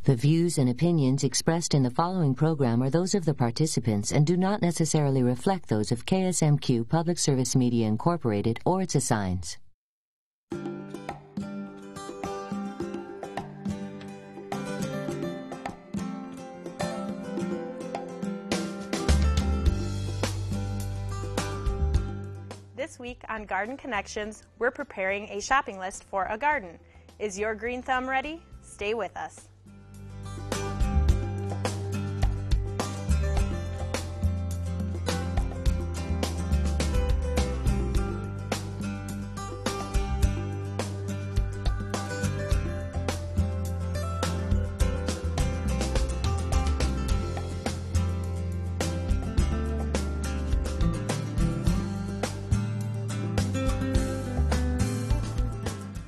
The views and opinions expressed in the following program are those of the participants and do not necessarily reflect those of KSMQ Public Service Media Incorporated or its assigns. This week on Garden Connections, we're preparing a shopping list for a garden. Is your green thumb ready? Stay with us.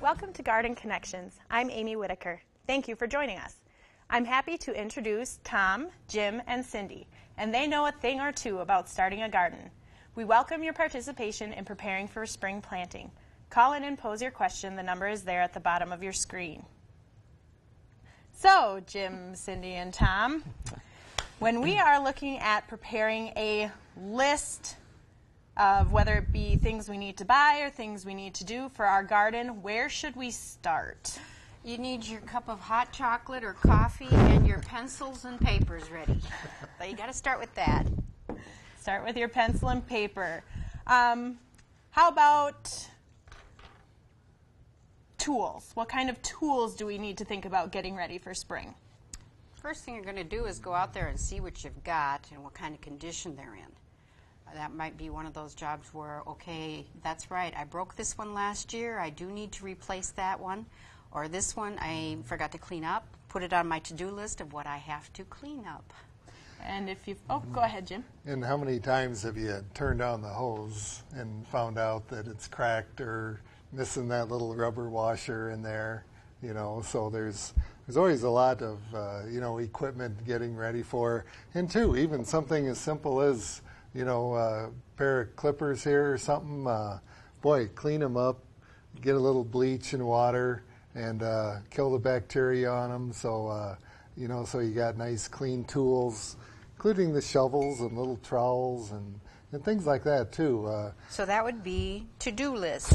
Welcome to Garden Connections. I'm Amy Whitaker. Thank you for joining us. I'm happy to introduce Tom, Jim, and Cindy, and they know a thing or two about starting a garden. We welcome your participation in preparing for spring planting. Call in and pose your question. The number is there at the bottom of your screen. So, Jim, Cindy, and Tom, when we are looking at preparing a list of whether it be things we need to buy or things we need to do for our garden, where should we start? You need your cup of hot chocolate or coffee and your pencils and papers ready. So you got to start with that. Start with your pencil and paper. How about tools? What kind of tools do we need to think about getting ready for spring? First thing you're going to do is go out there and see what you've got and what kind of condition they're in. That might be one of those jobs where, okay, that's right, I broke this one last year, I do need to replace that one. Or this one I forgot to clean up, put it on my to-do list of what I have to clean up. And if you've, go ahead, Jim. And how many times have you turned on the hose and found out that it's cracked or missing that little rubber washer in there? You know, so there's always a lot of, equipment getting ready for. And too, even something as simple as, a pair of clippers here or something, clean them up, get a little bleach and water, and kill the bacteria on them. So, so you got nice clean tools, including the shovels and little trowels and things like that too. So that would be to-do list.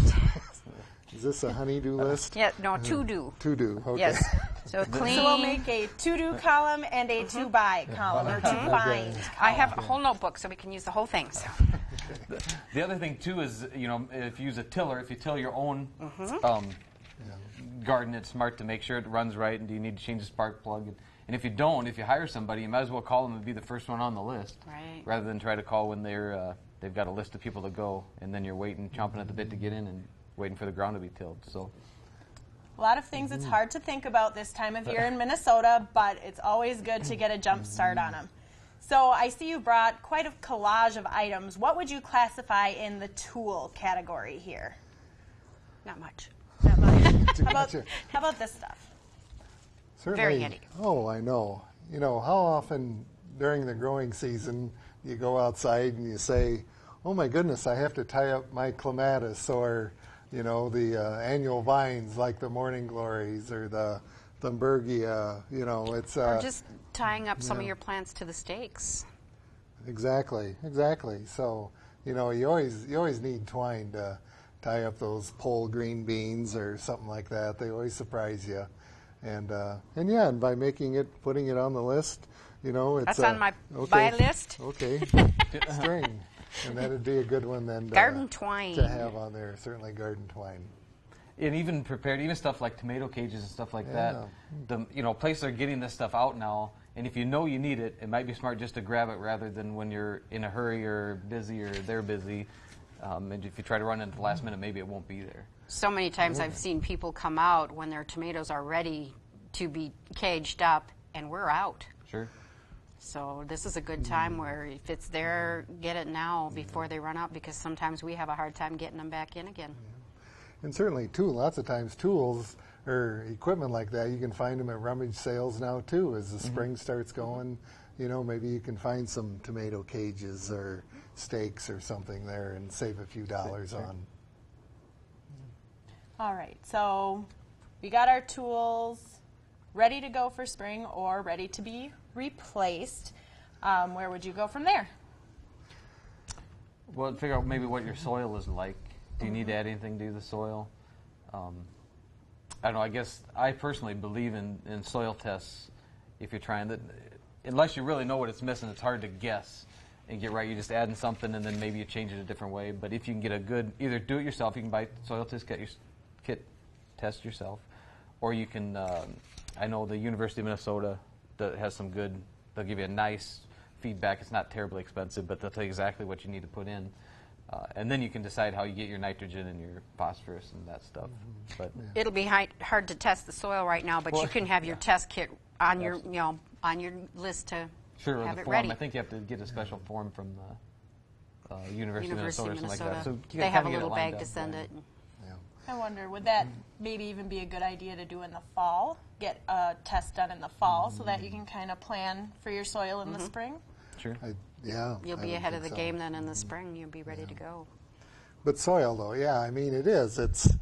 Is this a honey-do list? Yeah, no, to-do. To-do, okay. Yes. So clean. So we'll make a to-do column and a to-buy column, or to-find column. I have a whole notebook so we can use the whole thing. So. The other thing, too, is, if you use a tiller, if you till your own garden, it's smart to make sure it runs right, and do you need to change the spark plug. And if you don't, if you hire somebody, you might as well call them and be the first one on the list, right, rather than try to call when they've got a list of people to go, and then you're waiting, chomping at the bit to get in and waiting for the ground to be tilled. So. A lot of things it's hard to think about this time of year in Minnesota, but it's always good to get a jump start on them. So I see you brought quite a collage of items. What would you classify in the tool category here? Not much. Not much. How about this stuff? Certainly. Very handy. Oh, I know. How often during the growing season you go outside and you say, oh my goodness, I have to tie up my clematis, or the annual vines like the morning glories or the Thunbergia, it's... or just tying up some of your plants to the stakes. Exactly. So, you always need twine to tie up those pole green beans or something like that. They always surprise you. And by putting it on the list, it's... That's on my buy list. Okay. String. And that'd be a good one then. Garden twine. To have on there, certainly garden twine. And even stuff like tomato cages and stuff like that. Places are getting this stuff out now, and if you know you need it, it might be smart just to grab it rather than when you're in a hurry or busy or they're busy. And if you try to run in at the last minute, maybe it won't be there. So many times I've seen people come out when their tomatoes are ready to be caged up, and we're out. Sure. So this is a good time where if it's there, get it now before they run out, because sometimes we have a hard time getting them back in again. And certainly, lots of times tools or equipment like that, you can find them at rummage sales now, too, as the spring starts going. Maybe you can find some tomato cages or stakes or something there and save a few dollars on. All right, so we got our tools ready to go for spring or ready to be replaced, where would you go from there? Well, figure out maybe what your soil is like. Do you need to add anything to the soil? I don't know. I guess I personally believe in soil tests. If you're trying to, unless you really know what it's missing, it's hard to guess and get right. You're just adding something, and then maybe you change it a different way. But if you can get a good, either do it yourself, you can buy soil test kit, test yourself, or you can. I know the University of Minnesota has some good. They'll give you a nice feedback. It's not terribly expensive, but they'll tell you exactly what you need to put in. And then you can decide how you get your nitrogen and your phosphorus and that stuff. But it'll be hard to test the soil right now, but you can have your test kit on your on your list to have it form. ready. I think you have to get a special form from the University of Minnesota or something like that. So they have a little bag to send it. I wonder, would that maybe even be a good idea to do in the fall? Get a test done in the fall so that you can kind of plan for your soil in the spring? Sure. You'll be ahead of the game then in the spring. You'll be ready to go. But soil, though, I mean, it is. It's.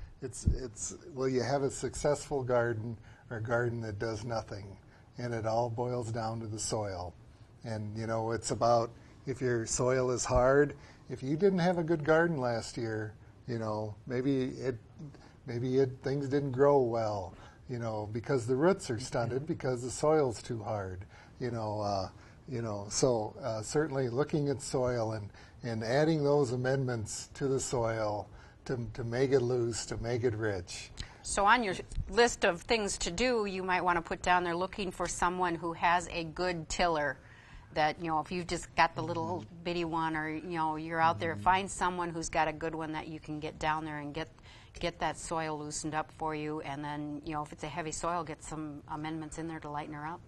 Will you have a successful garden or a garden that does nothing? And it all boils down to the soil. And it's about if your soil is hard. If you didn't have a good garden last year, maybe things didn't grow well. Because the roots are stunted because the soil's too hard. So certainly looking at soil and adding those amendments to the soil to make it loose, to make it rich. So on your list of things to do, you might want to put down there looking for someone who has a good tiller. That, if you've just got the little bitty one or, you're out there, find someone who's got a good one that you can get down there and get that soil loosened up for you. And then, if it's a heavy soil, get some amendments in there to lighten her up.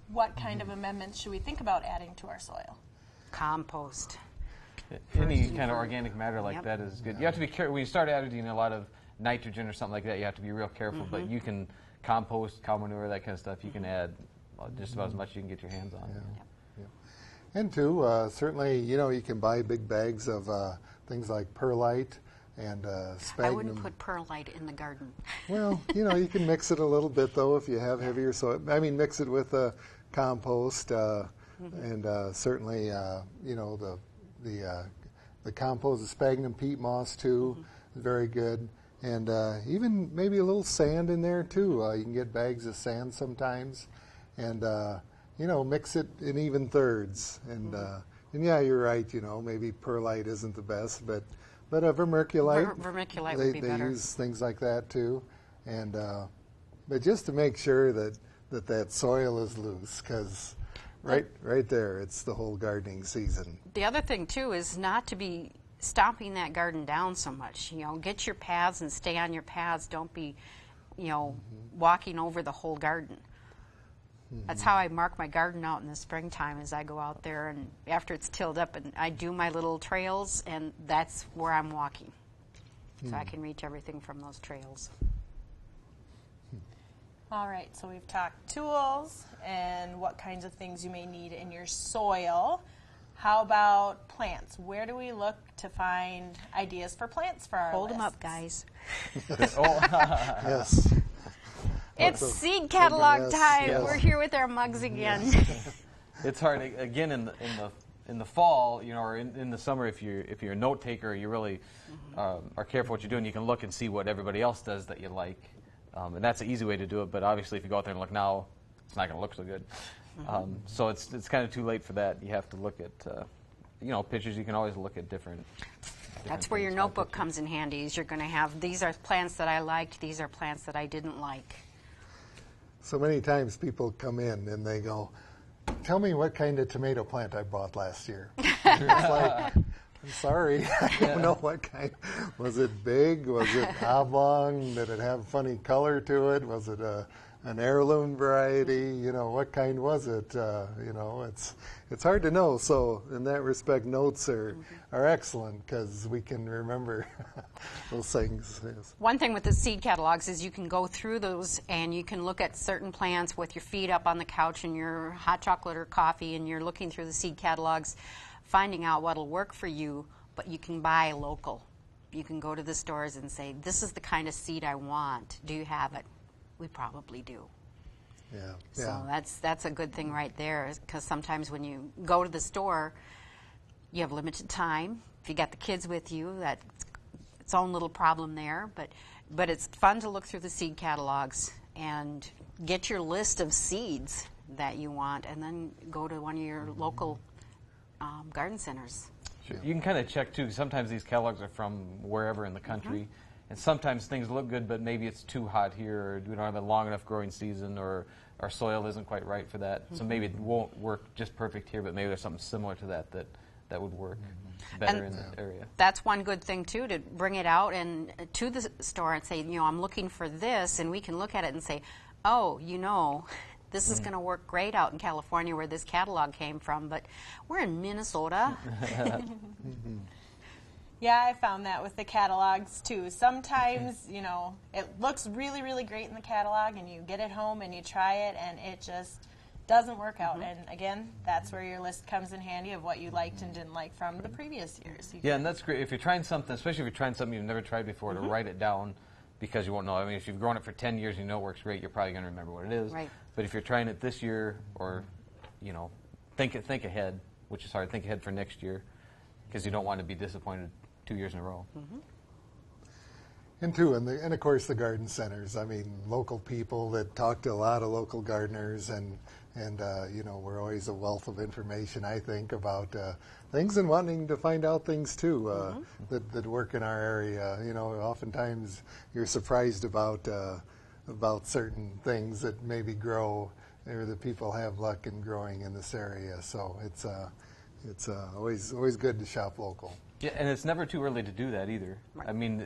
What kind of amendments should we think about adding to our soil? Compost. Any kind of organic matter like that is good. You have to be careful. When you start adding a lot of nitrogen or something like that, you have to be real careful. But you can compost, cow manure, that kind of stuff. You can add just about as much as you can get your hands on. And too, certainly, you can buy big bags of things like perlite and sphagnum. I wouldn't put perlite in the garden. Well, you can mix it a little bit, though, if you have heavier soil. I mean, mix it with compost and certainly, the compost, the sphagnum peat moss, too, is very good. And even maybe a little sand in there, too. You can get bags of sand sometimes. And mix it in even thirds. And yeah, you're right. Maybe perlite isn't the best, but a vermiculite. Vermiculite would be better. They use things like that too, and but just to make sure that soil is loose, because right there, it's the whole gardening season. The other thing too is not to be stomping that garden down so much. Get your paths and stay on your paths. Don't be, walking over the whole garden. That's how I mark my garden out in the springtime, is I go out there and after it's tilled up and I do my little trails, and that's where I'm walking. So I can reach everything from those trails. All right, so we've talked tools and what kinds of things you may need in your soil. How about plants? Where do we look to find ideas for plants for our Hold lists? them up, guys. Yes. It's seed catalog time. Yes. We're here with our mugs again. It's hard again in the fall, or in the summer. If you're a note taker, you really are careful what you're doing. You can look and see what everybody else does that you like, and that's an easy way to do it. But obviously, if you go out there and look now, it's not going to look so good. So it's kind of too late for that. You have to look at pictures. You can always look at different. That's where your notebook comes in handy. Is you're going to have, these are plants that I liked. These are plants that I didn't like. So many times people come in and they go, "Tell me what kind of tomato plant I bought last year." It's like, I'm sorry, I don't know what kind. Was it big? Was it oblong? Did it have funny color to it? Was it an heirloom variety? What kind was it? It's hard to know. So in that respect, notes are excellent because we can remember those things. Yes. One thing with the seed catalogs is you can go through those and you can look at certain plants with your feet up on the couch and your hot chocolate or coffee, and you're looking through the seed catalogs, finding out what'll work for you, but you can buy local. You can go to the stores and say, "This is the kind of seed I want. Do you have it?" We probably do. Yeah. So that's a good thing right there, because sometimes when you go to the store, you have limited time. If you got the kids with you, that's its own little problem there. But it's fun to look through the seed catalogs and get your list of seeds that you want, and then go to one of your local garden centers. Sure. You can kind of check too. Sometimes these catalogs are from wherever in the country, and sometimes things look good, but maybe it's too hot here, or we don't have a long enough growing season, or our soil isn't quite right for that. So maybe it won't work just perfect here, but maybe there's something similar to that would work better in the area. That's one good thing too, to bring it out and to the store and say, I'm looking for this, and we can look at it and say, oh, this is going to work great out in California where this catalog came from, but we're in Minnesota. Yeah, I found that with the catalogs too. Sometimes, it looks really, really great in the catalog, and you get it home and you try it, and it just doesn't work out. And again, that's where your list comes in handy of what you liked and didn't like from the previous years. Yeah, and that's great. If you're trying something, especially if you're trying something you've never tried before, to write it down, because you won't know. I mean, if you've grown it for 10 years and you know it works great, you're probably going to remember what it is. Right. But if you're trying it this year, or, think ahead, which is hard, think ahead for next year, because you don't want to be disappointed 2 years in a row. And of course the garden centers. I mean, local people that talk to a lot of local gardeners, and we're always a wealth of information, I think, about things, and wanting to find out things too that work in our area. Oftentimes you're surprised about certain things that maybe grow, or that people have luck in growing in this area. So it's always good to shop local. Yeah, and it's never too early to do that either. Right. I mean,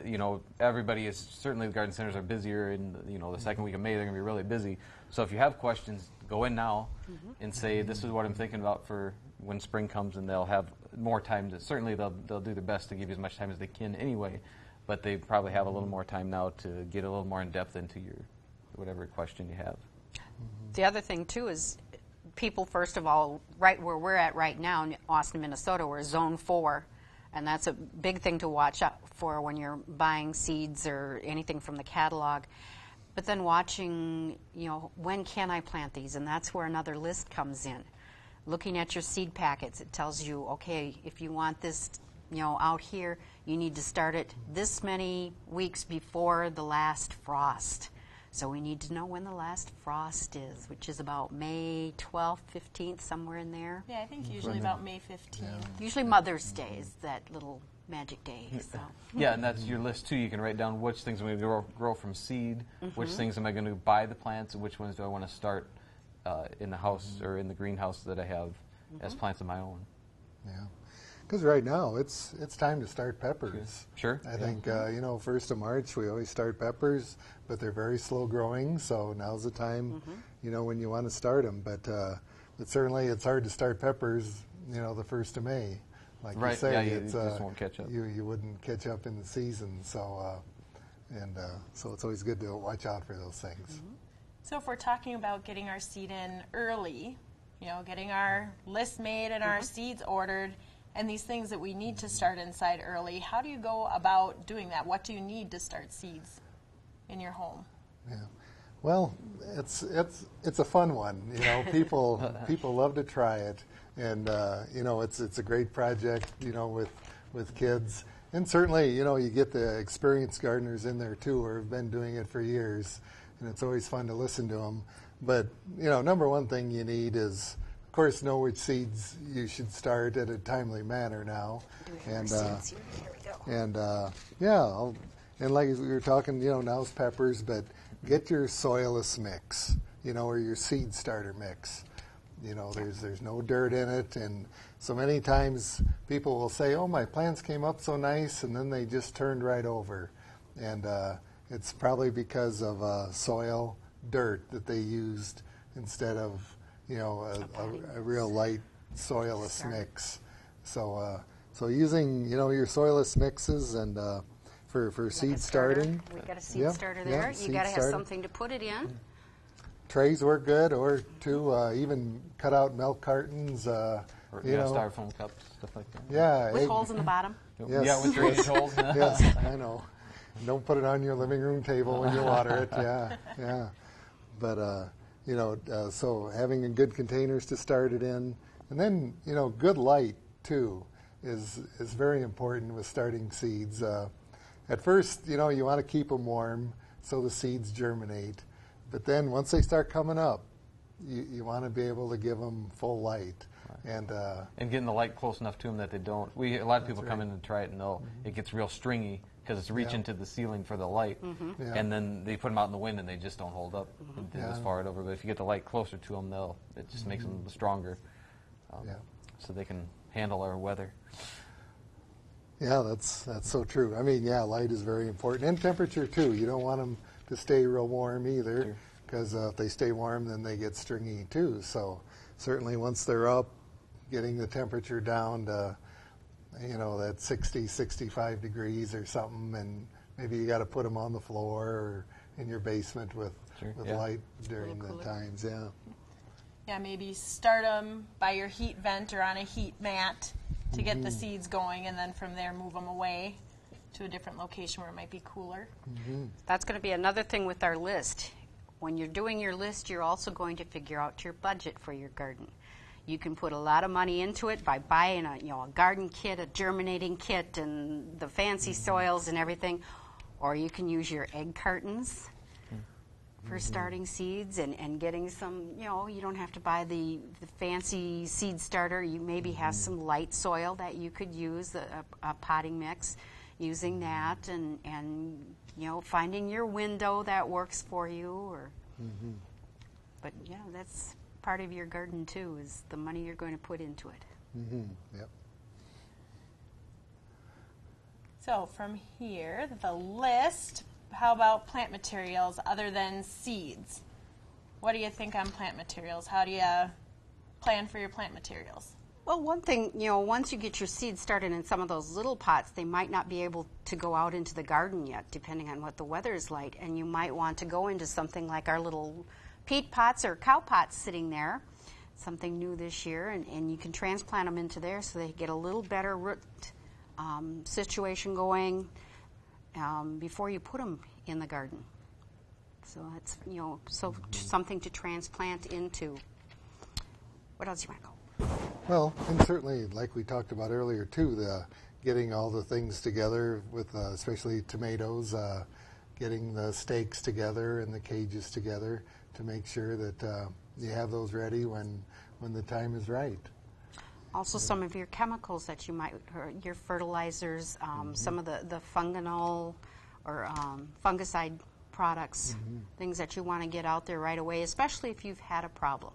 everybody is, certainly the garden centers are busier in, the second week of May, they're going to be really busy. So if you have questions, go in now and say, this is what I'm thinking about for when spring comes, and they'll have more time certainly they'll do their best to give you as much time as they can anyway, but they probably have a little more time now to get a little more in depth into your, whatever question you have. The other thing too is people, first of all, right where we're at right now in Austin, Minnesota, we're Zone 4. And that's a big thing to watch out for when you're buying seeds or anything from the catalog. But then watching, when can I plant these? And that's where another list comes in. Looking at your seed packets, it tells you, okay, if you want this, out here, you need to start it this many weeks before the last frost. So we need to know when the last frost is, which is about May 12th, 15th, somewhere in there. Yeah, I think usually about May 15th. Yeah. Usually Mother's Day is that little magic day. So. Yeah, and that's your list too. You can write down which things I'm going to grow from seed, which things am I going to buy the plants, and which ones do I want to start in the house or in the greenhouse that I have as plants of my own. Yeah. Because right now it's time to start peppers. Sure. I think 1st of March we always start peppers, but they're very slow growing. So now's the time, when you want to start them. But certainly it's hard to start peppers, the 1st of May, like you say. Yeah, you just won't catch up. You wouldn't catch up in the season. So so it's always good to watch out for those things. So if we're talking about getting our seed in early, getting our list made and our seeds ordered, and these things that we need to start inside early, how do you go about doing that? What do you need to start seeds in your home? Yeah, well, it's a fun one. People love to try it, and it's a great project. With kids, and certainly you get the experienced gardeners in there too, who have been doing it for years, and it's always fun to listen to them. But number one thing you need is, of course, know which seeds you should start at a timely manner now. And like we were talking, now's peppers, but get your soilless mix, or your seed starter mix. There's no dirt in it, and so many times people will say, "Oh, my plants came up so nice," and then they just turned right over, and it's probably because of soil dirt that they used instead of a real light soilless mix. So using your soilless mixes and for seed starting. We got a seed starter there. You got to have something to put it in. Trays work good, or even cut out milk cartons. Or styrofoam cups, stuff like that. Yeah, with holes in the bottom. Yes. Yeah, with drainage holes. Yes, I know. Don't put it on your living room table when you water it. Yeah. But So having a good containers to start it in, and then good light too is very important with starting seeds. At first, you want to keep them warm so the seeds germinate, but then once they start coming up, you want to be able to give them full light. And getting the light close enough to them that they don't. A lot of people come in and try it, and it gets real stringy because it's reaching to the ceiling for the light, and then they put them out in the wind and they just don't hold up. They just far it over. But if you get the light closer to them, it just makes them stronger, so they can handle our weather. Yeah, that's so true. I mean, light is very important, and temperature too. You don't want them to stay real warm either, because if they stay warm, then they get stringy too. So certainly once they're up, getting the temperature down to, that 60, 65 degrees or something, and maybe you got to put them on the floor or in your basement with light during the times. Yeah, maybe start them by your heat vent or on a heat mat to get the seeds going, and then from there move them away to a different location where it might be cooler. That's going to be another thing with our list. When you're doing your list, you're also going to figure out your budget for your garden. You can put a lot of money into it by buying a garden kit, a germinating kit, and the fancy soils and everything, or you can use your egg cartons for starting seeds and getting some. You don't have to buy the fancy seed starter. You maybe have some light soil that you could use, a potting mix, using that, and finding your window that works for you. Or, but that's part of your garden too, is the money you're going to put into it. Yep. So from here, the list, how about plant materials other than seeds? What do you think on plant materials? How do you plan for your plant materials? Well, one thing, once you get your seeds started in some of those little pots, they might not be able to go out into the garden yet, depending on what the weather is like, and you might want to go into something like our little peat pots or cow pots sitting there, something new this year, and you can transplant them into there so they get a little better root situation going before you put them in the garden. So that's something to transplant into. What else you want to go? Well, and certainly, like we talked about earlier too, getting all the things together with especially tomatoes, getting the stakes together and the cages together to make sure that you have those ready when the time is right. Also, some of your chemicals that you might, or your fertilizers, some of the fungal or fungicide products, things that you want to get out there right away, especially if you've had a problem.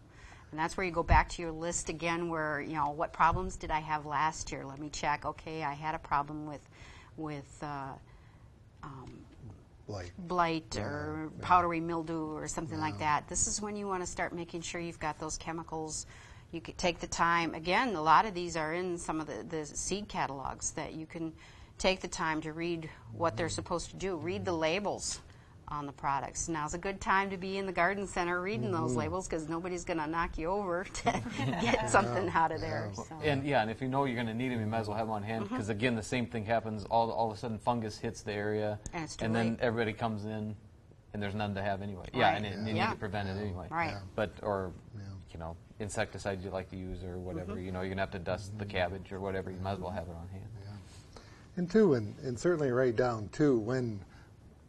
And that's where you go back to your list again, where what problems did I have last year? Let me check. Okay, I had a problem with blight or powdery mildew or something like that. This is when you want to start making sure you've got those chemicals. You could take the time. Again, a lot of these are in some of the seed catalogs that you can take the time to read what they're supposed to do. Read the labels on the products. Now's a good time to be in the garden center reading those labels, because nobody's going to knock you over to get something out of there. So. And if you know you're going to need them, you might as well have them on hand, because again, the same thing happens. All of a sudden, fungus hits the area, and then everybody comes in, and there's none to have anyway. Right. Yeah, and you need to prevent it anyway. Right. But insecticides you like to use or whatever. You're going to have to dust the cabbage or whatever. You might as well have it on hand. Yeah. And certainly write down too when.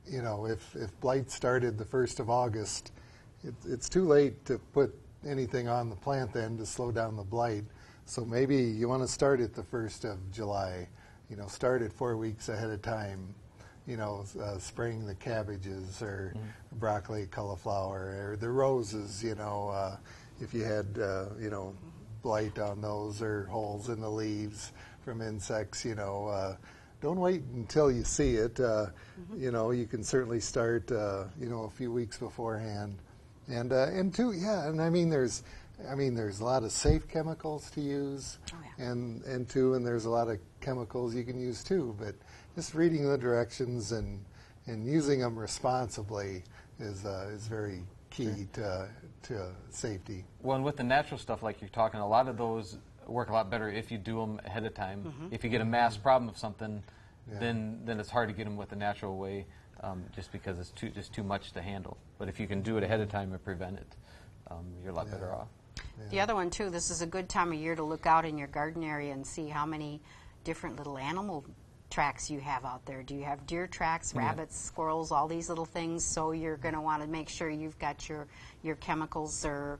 If blight started the 1st of August, it's too late to put anything on the plant then to slow down the blight. So maybe you want to start at the 1st of July. Start it 4 weeks ahead of time. Spraying the cabbages or broccoli, cauliflower, or the roses. If you had blight on those or holes in the leaves from insects. Don't wait until you see it. You can certainly start, a few weeks beforehand, and there's a lot of safe chemicals to use, and there's a lot of chemicals you can use too. But just reading the directions and using them responsibly is very key to safety. Well, and with the natural stuff like you're talking, a lot of those work a lot better if you do them ahead of time. If you get a mass problem of something, then it's hard to get them with the natural way, just because it's just too much to handle. But if you can do it ahead of time and prevent it, you're a lot better off. The other one too, this is a good time of year to look out in your garden area and see how many different little animal tracks you have out there. Do you have deer tracks, rabbits, squirrels, all these little things? So you're going to want to make sure you've got your chemicals or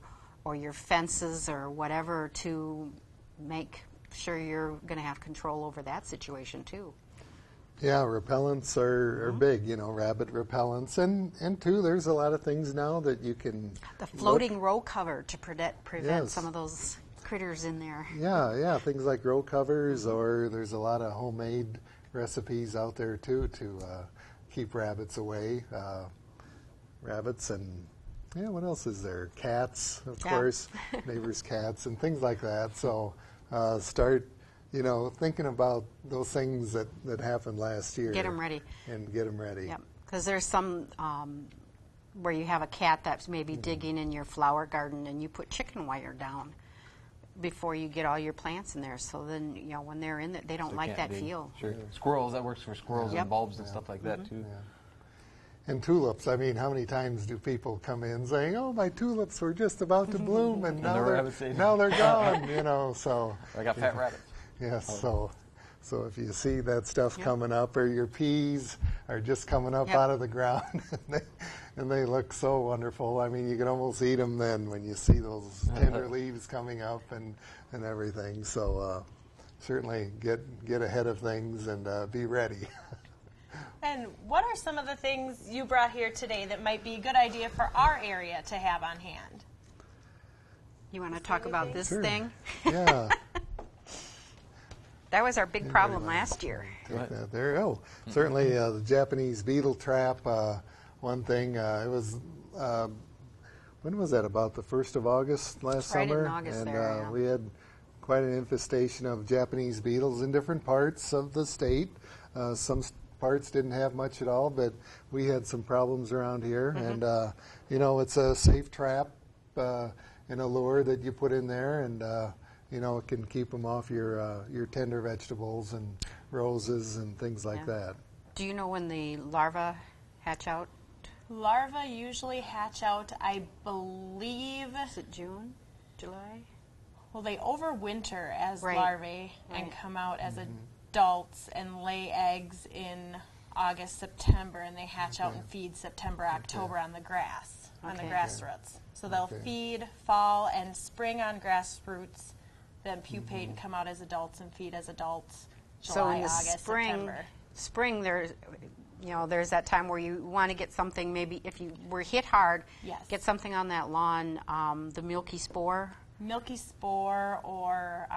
your fences or whatever to make sure you're going to have control over that situation too. Yeah, repellents are big, rabbit repellents. And too, there's a lot of things now that you can... The floating row cover to prevent some of those critters in there. Yeah, things like row covers, or there's a lot of homemade recipes out there too to keep rabbits away. Rabbits and, what else is there? Cats, of course, neighbors' cats and things like that. So start... thinking about those things that happened last year. Get them ready. And get them ready. Yep, because there's some where you have a cat that's maybe digging in your flower garden and you put chicken wire down before you get all your plants in there. So then, when they're in there, they don't like that feel. Sure. Squirrels, that works for squirrels and bulbs and stuff like that too. Yeah. And tulips, how many times do people come in saying, "Oh, my tulips were just about to bloom and now they're gone," so. I got fat rabbits. Yes, so if you see that stuff coming up, or your peas are just coming up out of the ground, and they look so wonderful. You can almost eat them then when you see those tender leaves coming up and everything. So certainly get ahead of things and be ready. And what are some of the things you brought here today that might be a good idea for our area to have on hand? You want to talk about this thing? Yeah. That was our big problem last year. Take that there. Oh, certainly the Japanese beetle trap. One thing, it was, when was that? About the 1st of August last summer? Right in August and we had quite an infestation of Japanese beetles in different parts of the state. Some parts didn't have much at all, but we had some problems around here. And, it's a safe trap and a lure that you put in there, and it can keep them off your tender vegetables and roses and things like that. Do you know when the larvae hatch out? Larvae usually hatch out, I believe... Is it June? July? Well, they overwinter as larvae and come out as adults and lay eggs in August, September, and they hatch out and feed September, October on the grass, on the grass roots. So they'll feed fall and spring on grass roots, then pupate and come out as adults and feed as adults. July, in the August, September. Spring there's that time where you want to get something, maybe if you were hit hard, get something on that lawn, the milky spore. Milky spore, or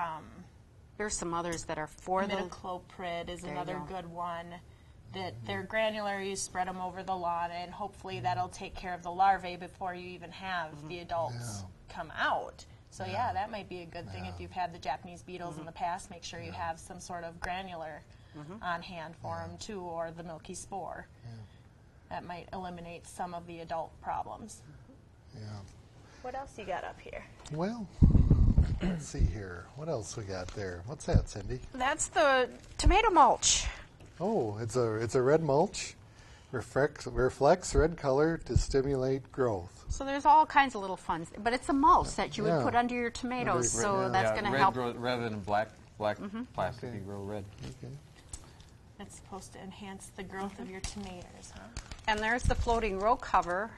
there's some others that are for the... Imidacloprid is another good one. That they're granular, you spread them over the lawn, and hopefully that'll take care of the larvae before you even have the adults come out. So that might be a good thing if you've had the Japanese beetles in the past. Make sure you have some sort of granular on hand for them too, or the milky spore. That might eliminate some of the adult problems. Yeah. What else you got up here? Well, let's see here. What else we got there? What's that, Cindy? That's the tomato mulch. Oh, it's a red mulch. Reflects red color to stimulate growth. So there's all kinds of little fun, but it's a mulch that you would put under your tomatoes, that's going to help. Rather than black plastic, you grow red. Okay. That's supposed to enhance the growth of your tomatoes, huh? And there's the floating row cover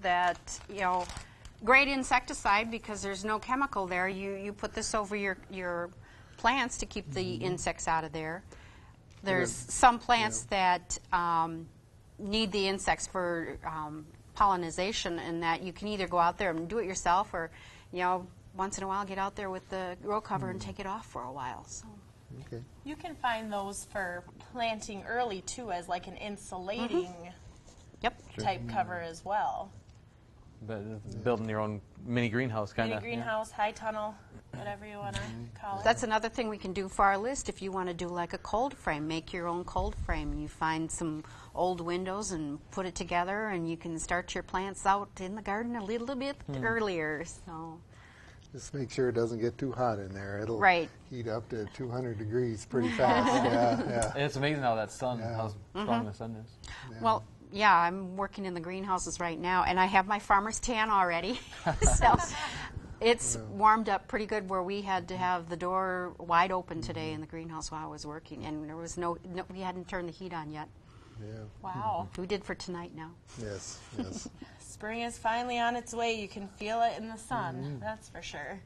that, great insecticide because there's no chemical there. You put this over your plants to keep the insects out of there. There's some plants that need the insects for pollination, and that you can either go out there and do it yourself, or once in a while get out there with the row cover and take it off for a while. So you can find those for planting early too, as like an insulating type cover as well. But building your own mini greenhouse kind of. Mini greenhouse, high tunnel, whatever you want to call it. That's another thing we can do for our list. If you want to do like a cold frame, make your own cold frame. You find some old windows and put it together, and you can start your plants out in the garden a little bit earlier. So just make sure it doesn't get too hot in there. It'll heat up to 200 degrees pretty fast. It's amazing how that sun, how strong the sun is. Well, yeah, I'm working in the greenhouses right now, and I have my farmer's tan already. So it's warmed up pretty good where we had to have the door wide open today in the greenhouse while I was working, and there was no we hadn't turned the heat on yet. Yeah. Wow. We did for tonight now. Yes, yes. Spring is finally on its way. You can feel it in the sun, that's for sure.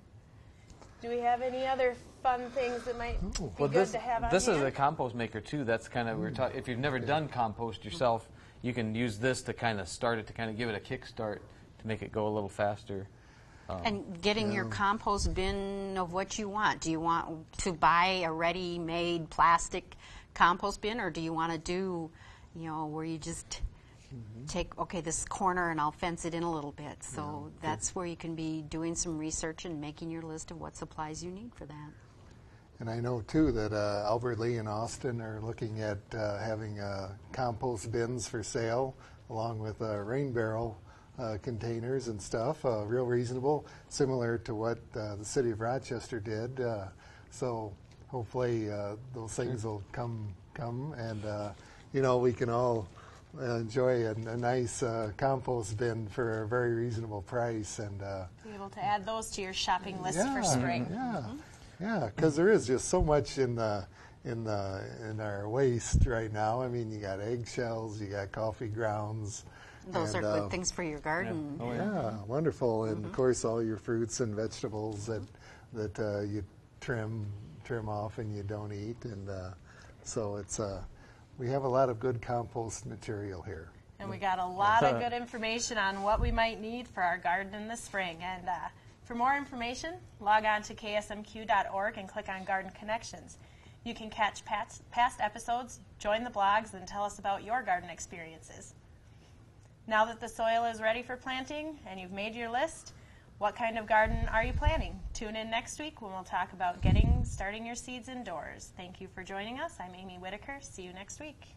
Do we have any other fun things that might be good to have on This is hand? a compost maker too. That's kind of if you've never done compost yourself, you can use this to kind of start it, to kind of give it a kickstart to make it go a little faster. And getting your compost bin of what you want. Do you want to buy a ready-made plastic compost bin, or do you want to do, where you just take, okay, this corner and I'll fence it in a little bit. So that's where you can be doing some research and making your list of what supplies you need for that. And I know too that Albert Lee and Austin are looking at having compost bins for sale, along with rain barrel containers and stuff, real reasonable, similar to what the city of Rochester did. So hopefully those things will come and we can all enjoy a nice compost bin for a very reasonable price, and Be able to add those to your shopping list for spring. Yeah, because there is just so much in our waste right now. I mean, you got eggshells, you got coffee grounds. Those are good things for your garden. Yeah. Oh, Yeah, wonderful, and of course all your fruits and vegetables that you trim off and you don't eat, and so it's we have a lot of good compost material here. And we got a lot of good information on what we might need for our garden in the spring. And for more information, log on to ksmq.org and click on Garden Connections. You can catch past episodes, join the blogs, and tell us about your garden experiences. Now that the soil is ready for planting and you've made your list, what kind of garden are you planning? Tune in next week when we'll talk about starting your seeds indoors. Thank you for joining us. I'm Amy Whitaker. See you next week.